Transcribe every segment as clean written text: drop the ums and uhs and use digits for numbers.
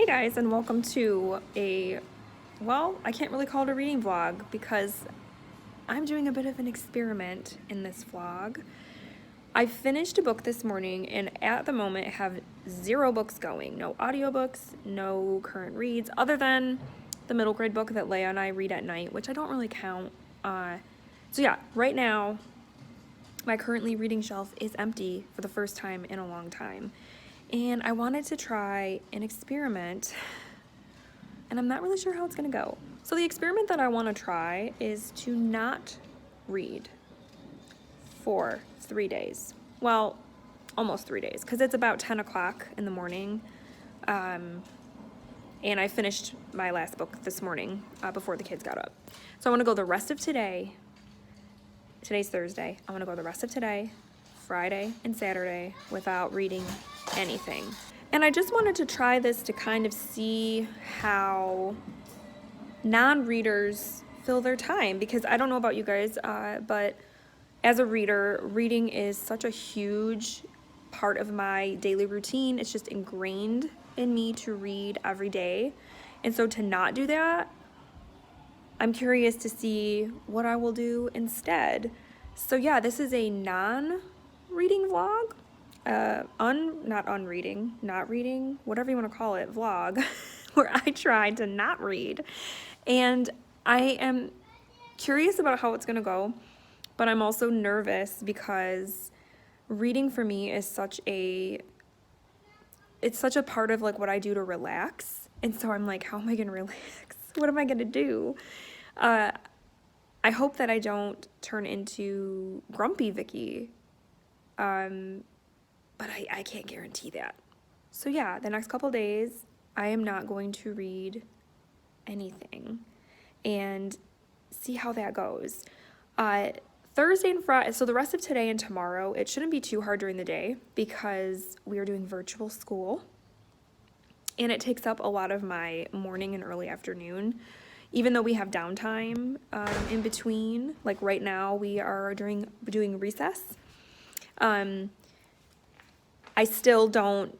Hey guys, and welcome to I can't really call it a reading vlog because I'm doing a bit of an experiment in this vlog. I finished a book this morning and at the moment I have 0 books going. No audiobooks, no current reads, other than the middle grade book that Leia and I read at night, which I don't really count. So yeah, right now my currently reading shelf is empty for the first time in a long time. And I wanted to try an experiment, and I'm not really sure how it's gonna go. So the experiment that I wanna try is to not read for 3 days. Well, almost 3 days, because it's about 10 o'clock in the morning. And I finished my last book this morning before the kids got up. So I wanna go the rest of today. Today's Thursday. I wanna go the rest of today, Friday and Saturday, without reading anything. And I just wanted to try this to kind of see how non-readers fill their time, because I don't know about you guys, but as a reader, reading is such a huge part of my daily routine. It's just ingrained in me to read every day. And so to not do that, I'm curious to see what I will do instead. So yeah, this is a non-reading vlog. Not reading, whatever you want to call it, vlog, where I try to not read. And I am curious about how it's going to go, but I'm also nervous because reading for me is such a part of like what I do to relax. And so I'm like, how am I going to relax? What am I going to do? I hope that I don't turn into grumpy Vicky. But I can't guarantee that. So yeah, the next couple days, I am not going to read anything and see how that goes. Thursday and Friday, so the rest of today and tomorrow, it shouldn't be too hard during the day because we are doing virtual school. And it takes up a lot of my morning and early afternoon, even though we have downtime in between. Like right now, we are doing recess. I still don't,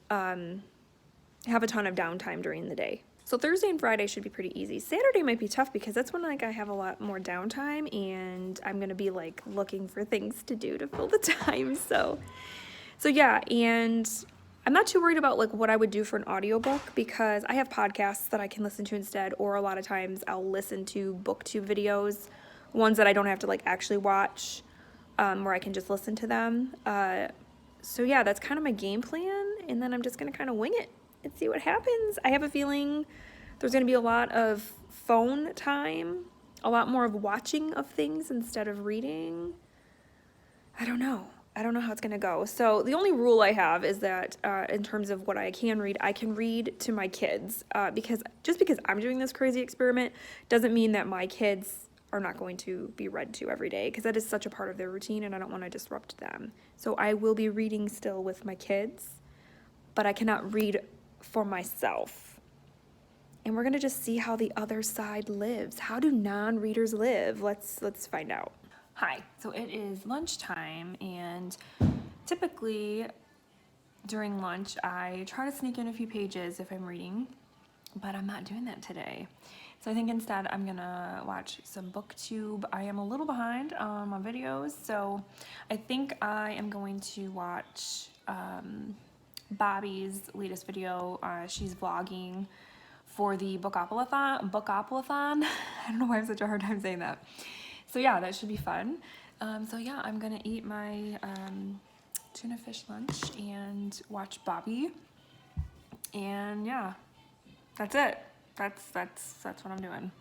have a ton of downtime during the day. So Thursday and Friday should be pretty easy. Saturday might be tough because that's when I have a lot more downtime and I'm gonna be looking for things to do to fill the time. So yeah, and I'm not too worried about what I would do for an audiobook because I have podcasts that I can listen to instead, or a lot of times I'll listen to booktube videos, ones that I don't have to actually watch, where I can just listen to them. So yeah, that's kind of my game plan, and then I'm just going to kind of wing it and see what happens. I have a feeling there's going to be a lot of phone time, a lot more of watching of things instead of reading. I don't know how it's going to go. So the only rule I have is that in terms of what I can read to my kids, because I'm doing this crazy experiment doesn't mean that my kids are not going to be read to every day, because that is such a part of their routine and I don't want to disrupt them. So I will be reading still with my kids, but I cannot read for myself. And we're going to just see how the other side lives. How do non-readers live? Let's find out. Hi, so it is lunchtime, and typically during lunch I try to sneak in a few pages if I'm reading, but I'm not doing that today. So I think instead I'm gonna watch some booktube. I am a little behind on my videos, so I think I am going to watch Bobby's latest video. She's vlogging for the Bookopoly-thon. I don't know why I have such a hard time saying that. So yeah, that should be fun. So yeah, I'm gonna eat my tuna fish lunch and watch Bobby. And yeah, that's it. That's what I'm doing.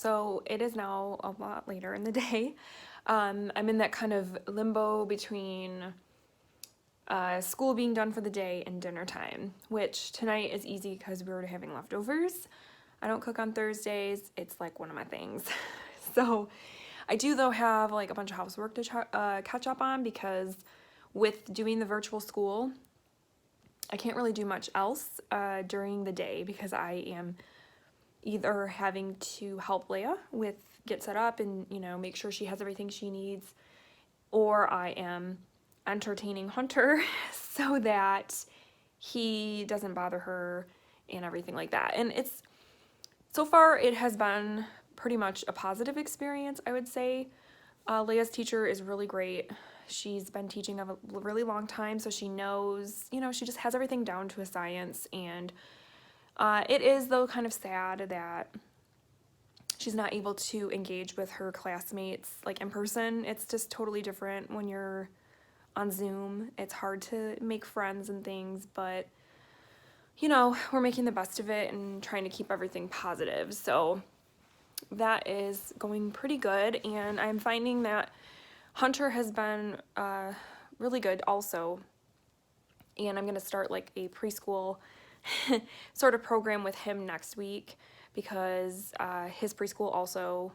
so it is now a lot later in the day. I'm in that kind of limbo between school being done for the day and dinner time, which tonight is easy because we were having leftovers. I don't cook on Thursdays. It's like one of my things. So I do, though, have like a bunch of housework to catch up on, because with doing the virtual school, I can't really do much else during the day, because I am either having to help Leah with get set up and, you know, make sure she has everything she needs, or I am entertaining Hunter so that he doesn't bother her and everything like that. And it's, so far it has been pretty much a positive experience, I would say. Leah's teacher is really great. She's been teaching a really long time, so she knows, you know, she just has everything down to a science. And it is, though, kind of sad that she's not able to engage with her classmates like in person. It's just totally different when you're on Zoom. It's hard to make friends and things, but you know, we're making the best of it and trying to keep everything positive. So that is going pretty good, and I'm finding that Hunter has been really good also. And I'm gonna start like a preschool sort of program with him next week, because his preschool also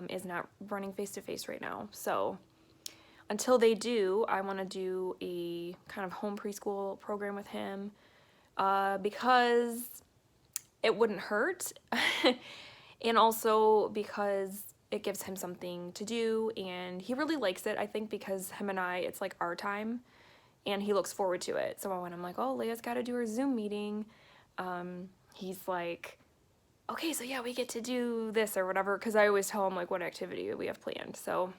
is not running face-to-face right now. So until they do, I want to do a kind of home preschool program with him, because it wouldn't hurt, and also because it gives him something to do, and he really likes it, I think, because him and I, it's like our time, and he looks forward to it. So when I'm like, oh, Leah's got to do her Zoom meeting, he's like, okay, so yeah, we get to do this or whatever, because I always tell him like what activity we have planned. So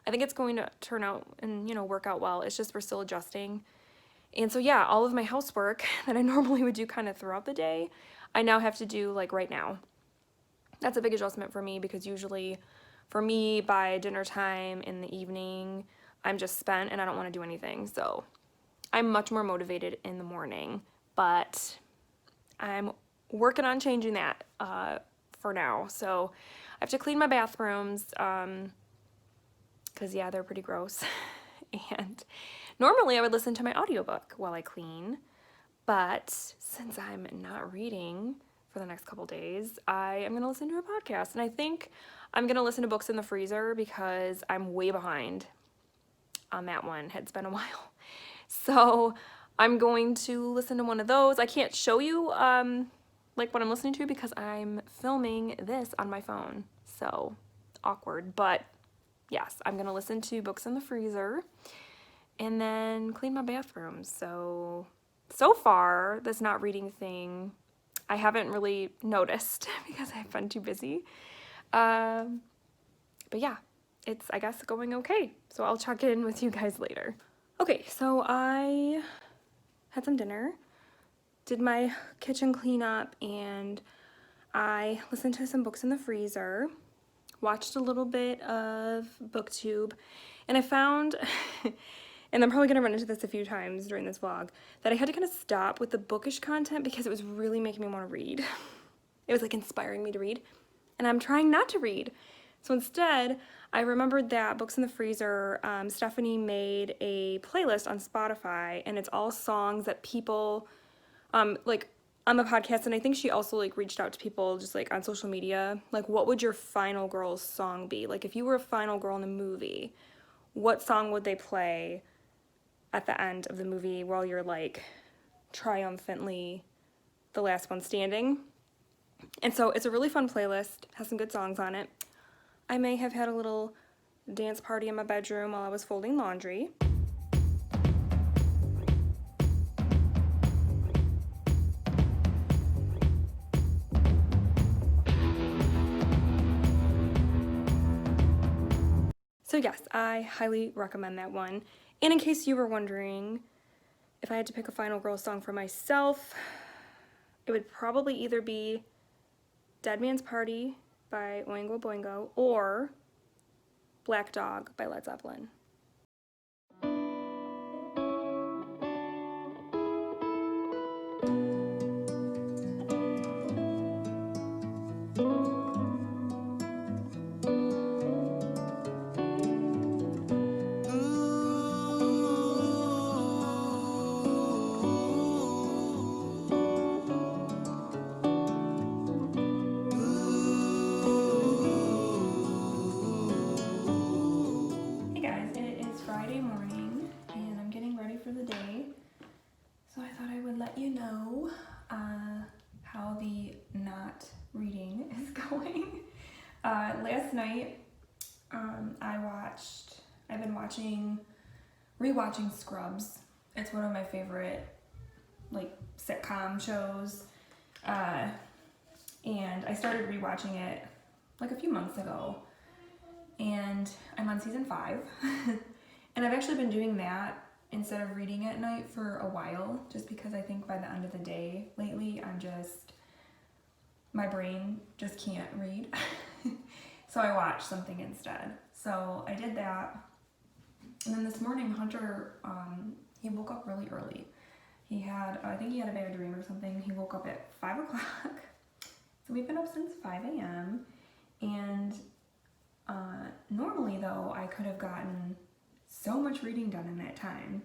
I think it's going to turn out and, you know, work out well. It's just we're still adjusting. And so yeah, all of my housework that I normally would do kind of throughout the day, I now have to do like right now. That's a big adjustment for me, because usually for me by dinner time in the evening, I'm just spent and I don't want to do anything. So I'm much more motivated in the morning, but I'm working on changing that for now. So I have to clean my bathrooms, because yeah, they're pretty gross. And normally I would listen to my audiobook while I clean, but since I'm not reading for the next couple days, I am going to listen to a podcast. And I think I'm going to listen to Books in the Freezer, because I'm way behind on that one. It's been a while. So I'm going to listen to one of those. I can't show you like what I'm listening to, because I'm filming this on my phone. So awkward, but yes, I'm going to listen to Books in the Freezer and then clean my bathroom. So far, this not reading thing, I haven't really noticed because I've been too busy. But yeah, it's, I guess, going okay. So I'll check in with you guys later. Okay, so I had some dinner, did my kitchen cleanup, and I listened to some Books in the Freezer, watched a little bit of BookTube, and I found, and I'm probably going to run into this a few times during this vlog, that I had to kind of stop with the bookish content because it was really making me want to read. It was like inspiring me to read, and I'm trying not to read. So instead, I remembered that Books in the Freezer, Stephanie made a playlist on Spotify, and it's all songs that people, like, on the podcast, and I think she also, like, reached out to people just, like, on social media, like, what would your final girl's song be? Like, if you were a final girl in a movie, what song would they play at the end of the movie while you're, like, triumphantly the last one standing? And so it's a really fun playlist, has some good songs on it. I may have had a little dance party in my bedroom while I was folding laundry. So yes, I highly recommend that one. And in case you were wondering, if I had to pick a final girl song for myself, it would probably either be Dead Man's Party by Oingo Boingo or Black Dog by Led Zeppelin. last night, I've been rewatching Scrubs. It's one of my favorite, like, sitcom shows. And I started rewatching it, like, a few months ago. And I'm on season 5. And I've actually been doing that instead of reading at night for a while, just because I think by the end of the day lately, my brain just can't read. So I watch something instead. So I did that. And then this morning, Hunter, he woke up really early. I think he had a bad dream or something. He woke up at 5 o'clock. So we've been up since 5 a.m. And normally though, I could have gotten so much reading done in that time,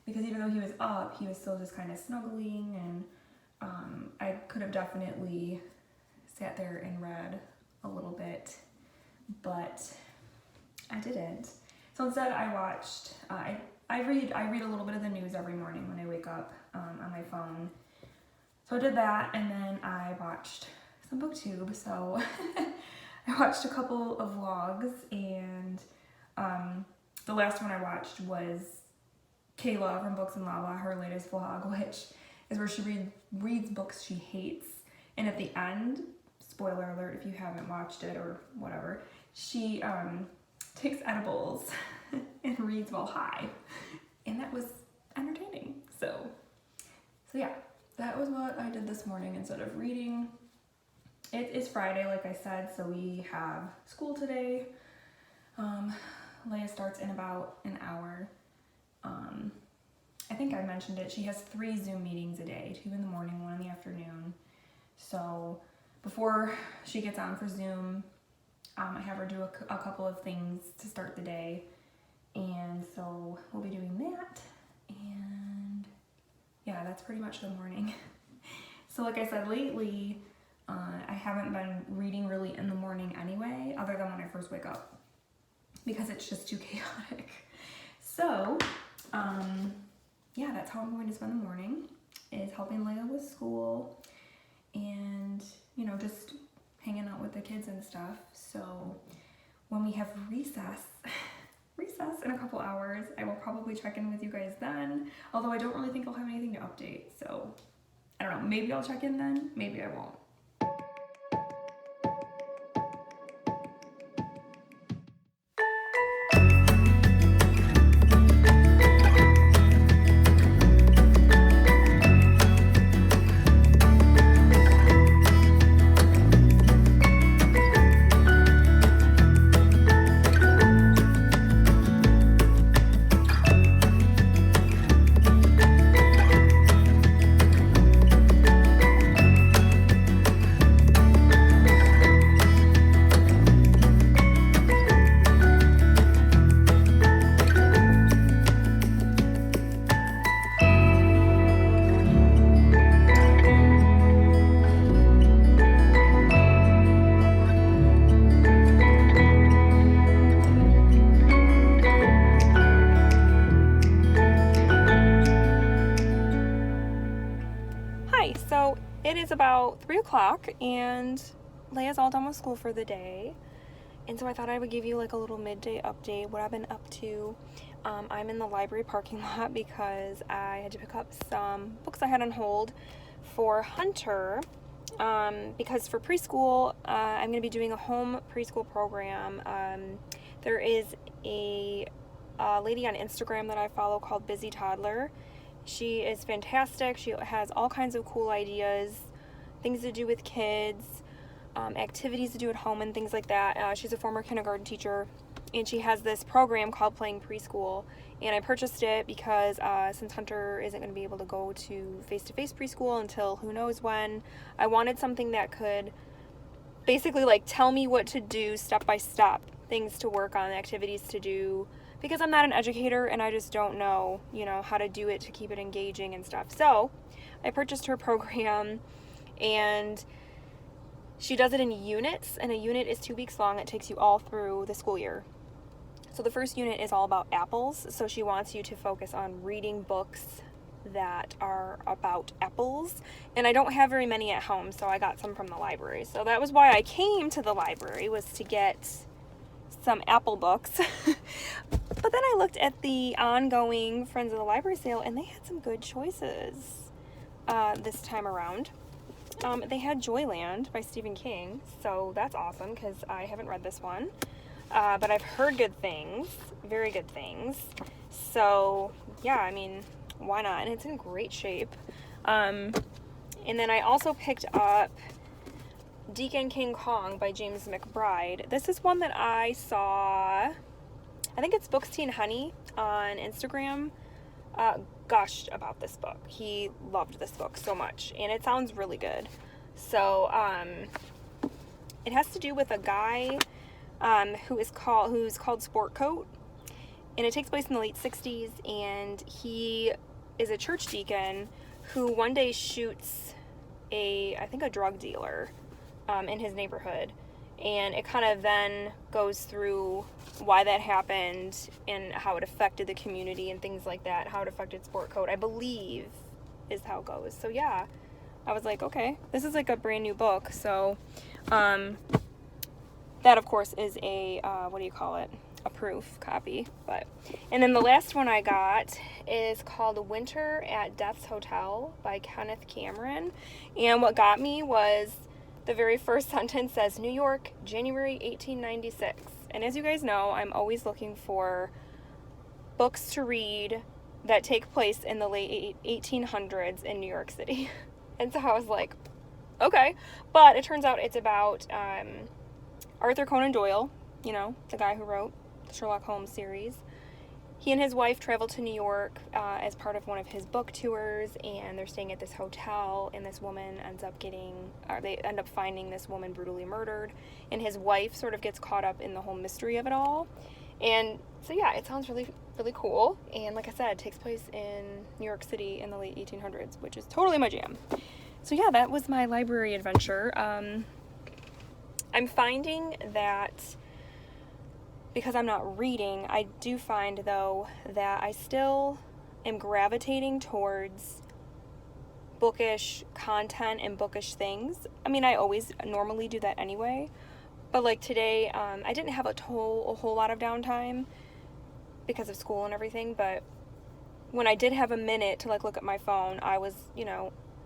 because even though he was up, he was still just kind of snuggling, and I could have definitely sat there and read a little bit, but I didn't. So instead I watched, I read a little bit of the news every morning when I wake up on my phone. So I did that, and then I watched some booktube. So I watched a couple of vlogs, and the last one I watched was Kayla from Books and Lava, her latest vlog, which is where she reads books she hates. And at the end, spoiler alert if you haven't watched it or whatever, she takes edibles and reads while high. And that was entertaining. So yeah, that was what I did this morning instead of reading. It is Friday, like I said, so we have school today. Leia starts in about an hour. I think I mentioned it. She has 3 Zoom meetings a day, 2 in the morning, 1 in the afternoon. So before she gets on for Zoom, I have her do a couple of things to start the day. And so we'll be doing that. And yeah, that's pretty much the morning. So like I said, lately, I haven't been reading really in the morning anyway, other than when I first wake up, because it's just too chaotic. So, yeah, that's how I'm going to spend the morning, is helping Leia with school and, you know, just hanging out with the kids and stuff. So when we have recess in a couple hours, I will probably check in with you guys then, although I don't really think I'll have anything to update. So I don't know, maybe I'll check in then, maybe I won't. So it is about 3 o'clock and Leia's all done with school for the day. And so I thought I would give you like a little midday update, what I've been up to. I'm in the library parking lot because I had to pick up some books I had on hold for Hunter. Because for preschool, I'm going to be doing a home preschool program. There is a lady on Instagram that I follow called Busy Toddler. She is fantastic. She has all kinds of cool ideas, things to do with kids, activities to do at home and things like that. She's a former kindergarten teacher, and she has this program called Playing Preschool, and I purchased it because since Hunter isn't going to be able to go to face-to-face preschool until who knows when, I wanted something that could basically like tell me what to do step by step, things to work on, activities to do, because I'm not an educator and I just don't know, how to do it to keep it engaging and stuff. So I purchased her program, and she does it in units, and a unit is 2 weeks long. It takes you all through the school year. So the first unit is all about apples. So she wants you to focus on reading books that are about apples, and I don't have very many at home, so I got some from the library. So that was why I came to the library, was to get some apple books. But then I looked at the ongoing Friends of the Library sale, and they had some good choices this time around. They had Joyland by Stephen King, so that's awesome because I haven't read this one. But I've heard good things, very good things. So yeah, I mean, why not? And it's in great shape. And then I also picked up Deacon King Kong by James McBride. This is one that I saw, I think it's Books, Tea, and Honey on Instagram, gushed about this book. He loved this book so much, and it sounds really good. So it has to do with a guy who's called Sport Coat, and it takes place in the late 60s, and he is a church deacon who one day shoots I think a drug dealer in his neighborhood, and it kind of then goes through why that happened and how it affected the community and things like that, how it affected Sport Coat, I believe is how it goes. So yeah, I was like, okay, this is like a brand new book. So that of course is a a proof copy. And then the last one I got is called Winter at Death's Hotel by Kenneth Cameron. And what got me was the very first sentence says, New York, January 1896. And as you guys know, I'm always looking for books to read that take place in the late 1800s in New York City. And so I was like, okay. But it turns out it's about Arthur Conan Doyle, you know, the guy who wrote the Sherlock Holmes series. He and his wife travel to New York as part of one of his book tours, and they're staying at this hotel, and this woman they end up finding this woman brutally murdered, and his wife sort of gets caught up in the whole mystery of it all. And so yeah, it sounds really, really cool, and like I said, it takes place in New York City in the late 1800s, which is totally my jam. So yeah, that was my library adventure. I'm finding that because I'm not reading, I do find, though, that I still am gravitating towards bookish content and bookish things. I mean, I always normally do that anyway, but like today, I didn't have a whole lot of downtime because of school and everything, but when I did have a minute to like look at my phone, I was,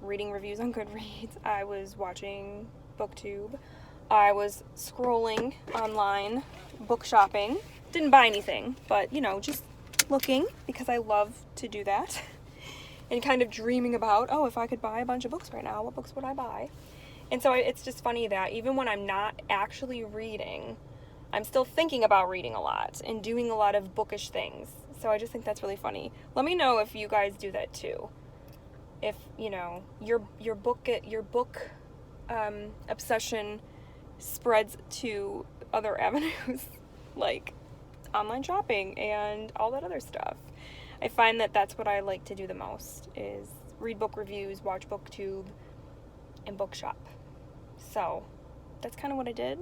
reading reviews on Goodreads, I was watching BookTube, I was scrolling online, book shopping. Didn't buy anything, but, just looking because I love to do that. And kind of dreaming about, if I could buy a bunch of books right now, what books would I buy? And so it's just funny that even when I'm not actually reading, I'm still thinking about reading a lot and doing a lot of bookish things. So I just think that's really funny. Let me know if you guys do that too. If, your book obsession spreads to other avenues like online shopping and all that other stuff. I find that that's what I like to do the most, is read book reviews, watch BookTube, and book shop. So that's kind of what I did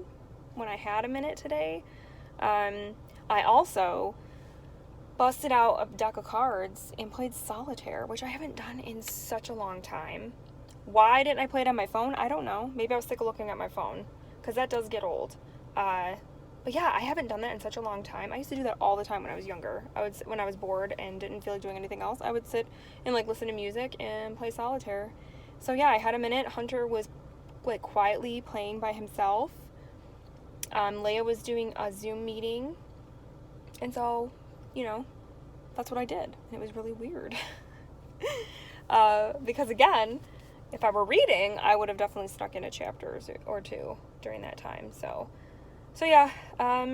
when I had a minute today. I also busted out a deck of cards and played solitaire, which I haven't done in such a long time. Why didn't I play it on my phone? I don't know. Maybe I was sick of looking at my phone, because that does get old. But yeah, I haven't done that in such a long time. I used to do that all the time when I was younger. When I was bored and didn't feel like doing anything else, I would sit and like listen to music and play solitaire. So yeah, I had a minute. Hunter was like quietly playing by himself. Leia was doing a Zoom meeting. And so, that's what I did. And it was really weird. Because again, if I were reading, I would have definitely stuck in a chapter or two during that time. So yeah, I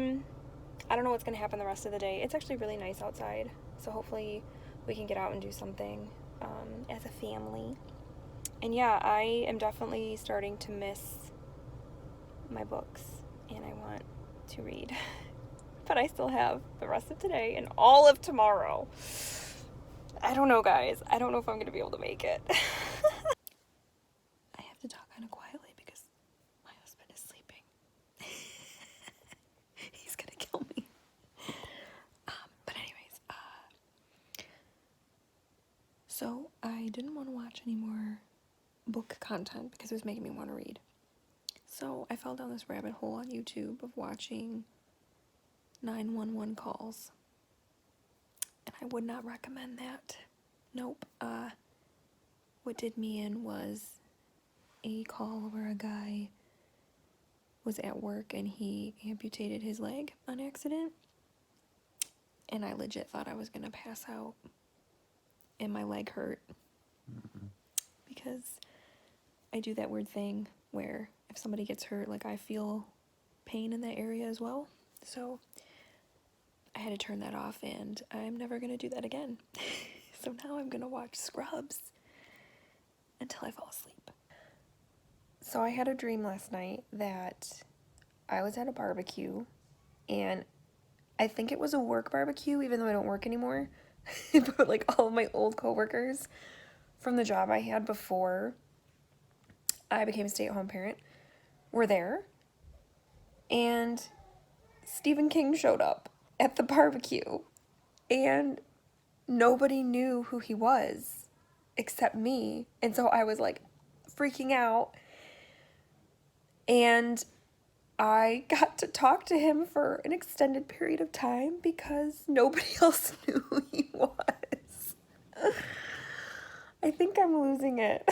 don't know what's going to happen the rest of the day. It's actually really nice outside, so hopefully we can get out and do something as a family. And yeah, I am definitely starting to miss my books, and I want to read. But I still have the rest of today and all of tomorrow. I don't know, guys. I don't know if I'm going to be able to make it. I have to talk kind of quietly because my husband is sleeping. He's going to kill me. But anyways, so didn't want to watch any more book content because it was making me want to read. So I fell down this rabbit hole on YouTube of watching 911 calls. And I would not recommend that. Nope. What did me in was a call where a guy was at work and he amputated his leg on accident. And I legit thought I was going to pass out. And my leg hurt. Because I do that weird thing where if somebody gets hurt, like I feel pain in that area as well. So I had to turn that off, and I'm never going to do that again. So now I'm going to watch Scrubs until I fall asleep. So I had a dream last night that I was at a barbecue, and I think it was a work barbecue, even though I don't work anymore. But like all of my old coworkers from the job I had before I became a stay-at-home parent were there, and Stephen King showed up at the barbecue, and nobody knew who he was except me. And so I was like freaking out, and I got to talk to him for an extended period of time because nobody else knew who he was. I think I'm losing it.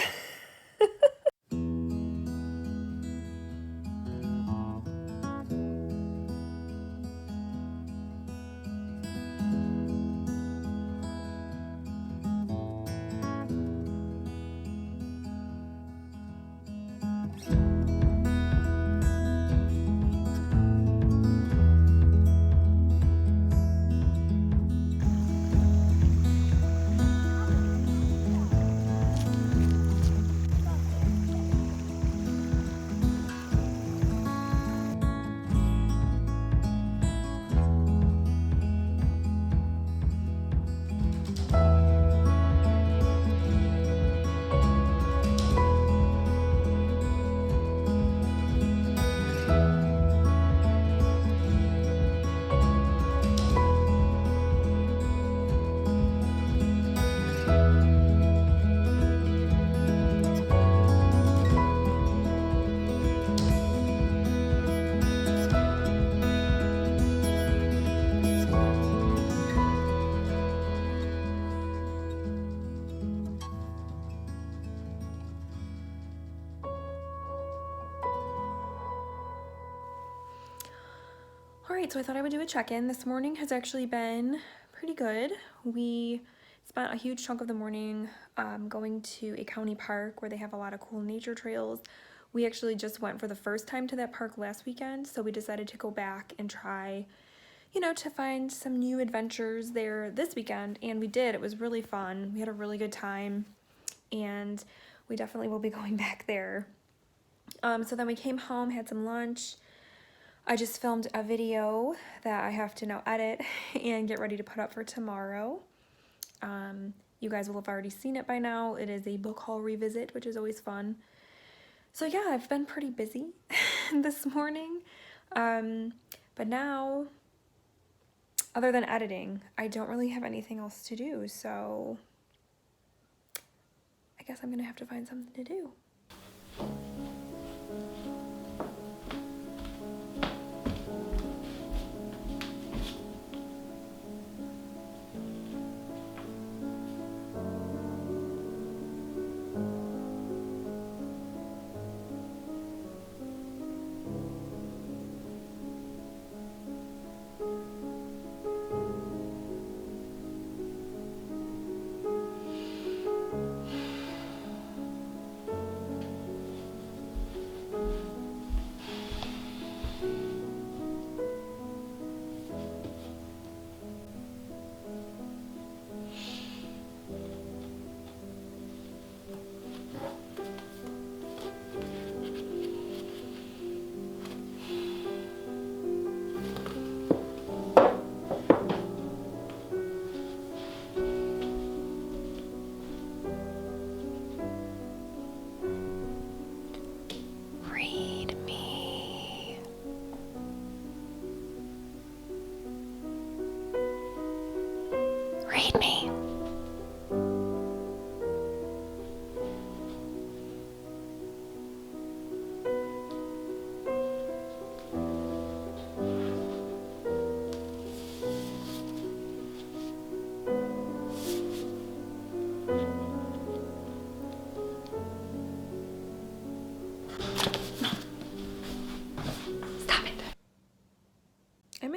Alright, so I thought I would do a check-in. This morning has actually been pretty good. We spent a huge chunk of the morning going to a county park where they have a lot of cool nature trails. We actually just went for the first time to that park last weekend, so we decided to go back and try, to find some new adventures there this weekend, and we did. It was really fun. We had a really good time, and we definitely will be going back there. So then we came home, had some lunch. I just filmed a video that I have to now edit and get ready to put up for tomorrow. You guys will have already seen it by now. It is a book haul revisit, which is always fun. So yeah, I've been pretty busy this morning. But now, other than editing, I don't really have anything else to do. So I guess I'm gonna have to find something to do. Read me.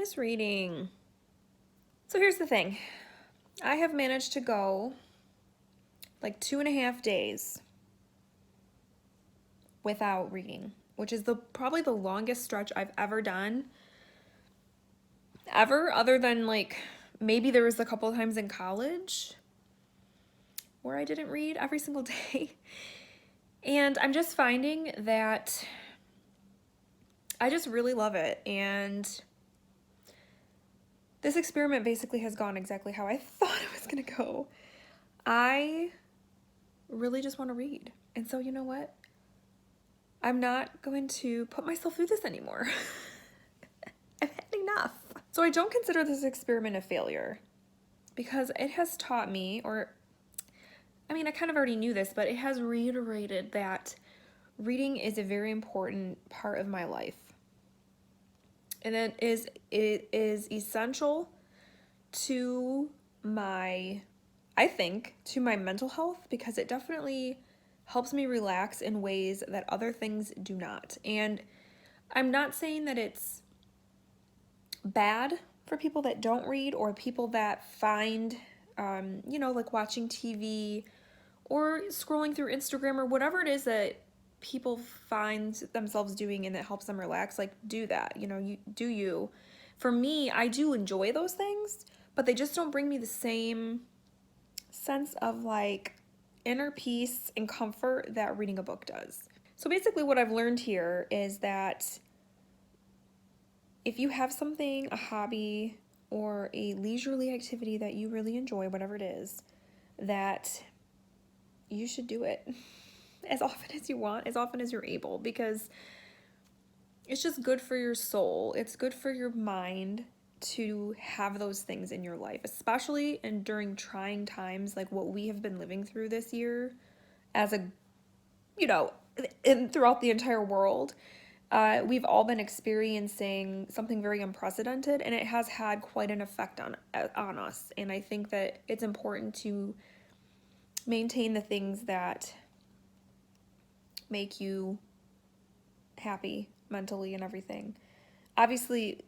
miss reading. So here's the thing. I have managed to go like 2.5 days without reading, which is probably the longest stretch I've ever done. Ever, other than like maybe there was a couple of times in college where I didn't read every single day. And I'm just finding that I just really love it. And this experiment basically has gone exactly how I thought it was gonna go. I really just want to read. And so you know what? I'm not going to put myself through this anymore. I've had enough. So I don't consider this experiment a failure because it has taught me, or I mean, I kind of already knew this, but it has reiterated that reading is a very important part of my life. And it is essential to my, I think, to my mental health, because it definitely helps me relax in ways that other things do not. And I'm not saying that it's bad for people that don't read, or people that find, like watching TV or scrolling through Instagram or whatever it is that people find themselves doing and that helps them relax. Like, do that, you do you. For me, I do enjoy those things, but they just don't bring me the same sense of like inner peace and comfort that reading a book does. So basically what I've learned here is that if you have something, a hobby or a leisurely activity that you really enjoy, whatever it is, that you should do it as often as you want, as often as you're able, because it's just good for your soul. It's good for your mind to have those things in your life, especially and during trying times like what we have been living through this year as and throughout the entire world. We've all been experiencing something very unprecedented, and it has had quite an effect on us. And I think that it's important to maintain the things that make you happy mentally and everything. Obviously,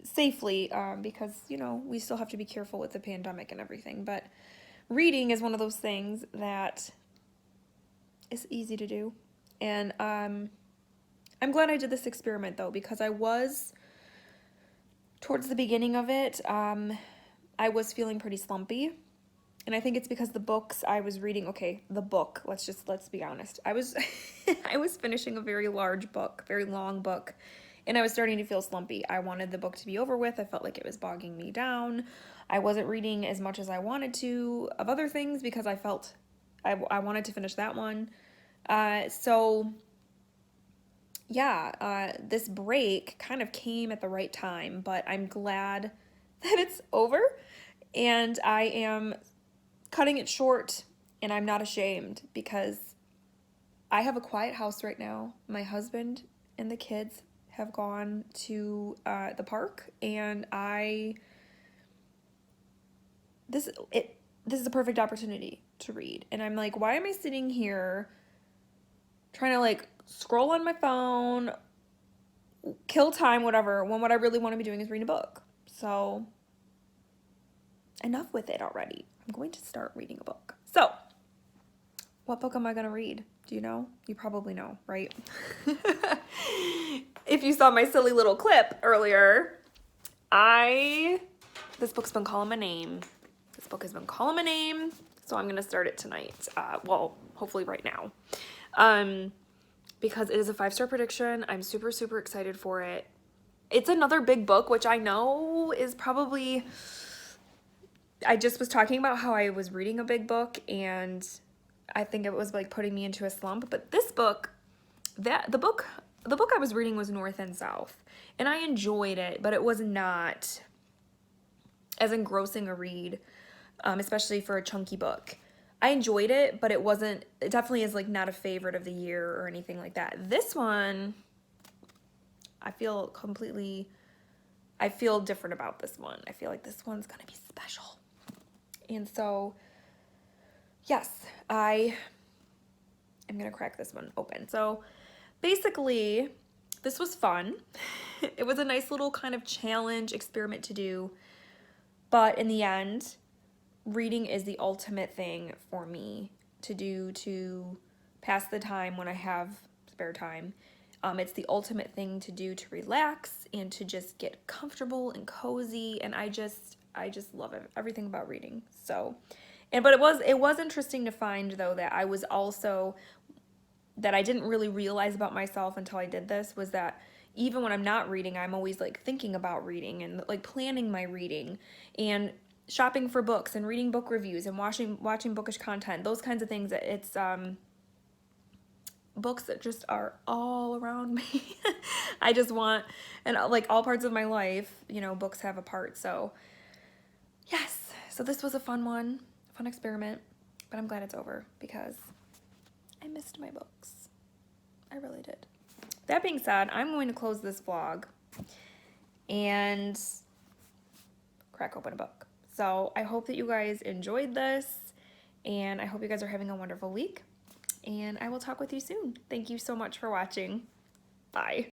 safely, because, we still have to be careful with the pandemic and everything. But reading is one of those things that is easy to do. And I'm glad I did this experiment, though, because I was, towards the beginning of it, I was feeling pretty slumpy. And I think it's because the books I was reading, the book, let's be honest. I was finishing a very large book, very long book, and I was starting to feel slumpy. I wanted the book to be over with. I felt like it was bogging me down. I wasn't reading as much as I wanted to of other things because I felt I wanted to finish that one. This break kind of came at the right time, but I'm glad that it's over, and I am cutting it short, and I'm not ashamed, because I have a quiet house right now. My husband and the kids have gone to the park, and this is a perfect opportunity to read. And I'm like, why am I sitting here trying to like scroll on my phone, kill time, whatever, when what I really want to be doing is reading a book? So enough with it already. I'm going to start reading a book. So what book am I going to read? Do you know? You probably know, right? If you saw my silly little clip earlier, this book's been calling my name. This book has been calling my name, so I'm going to start it tonight. Hopefully right now. Because it is a 5-star prediction. I'm super, super excited for it. It's another big book, which I know is probably... I just was talking about how I was reading a big book, and I think it was like putting me into a slump. But this book, the book I was reading was North and South, and I enjoyed it, but it was not as engrossing a read, especially for a chunky book. I enjoyed it, but it definitely is like not a favorite of the year or anything like that. This one, I feel different about this one. I feel like this one's gonna be special. And so, yes, I am gonna crack this one open. So basically, this was fun. It was a nice little kind of challenge experiment to do. But in the end, reading is the ultimate thing for me to do to pass the time when I have spare time. It's the ultimate thing to do to relax and to just get comfortable and cozy, and I just love everything about reading. So, but it was interesting to find though that I was also, that I didn't really realize about myself until I did this, was that even when I'm not reading, I'm always like thinking about reading and like planning my reading and shopping for books and reading book reviews and watching bookish content, those kinds of things. It's books that just are all around me. I just want, and like all parts of my life, you know, books have a part. So yes, so this was a fun experiment, but I'm glad it's over because I missed my books. I really did. That being said, I'm going to close this vlog and crack open a book. So I hope that you guys enjoyed this, and I hope you guys are having a wonderful week, and I will talk with you soon. Thank you so much for watching. Bye.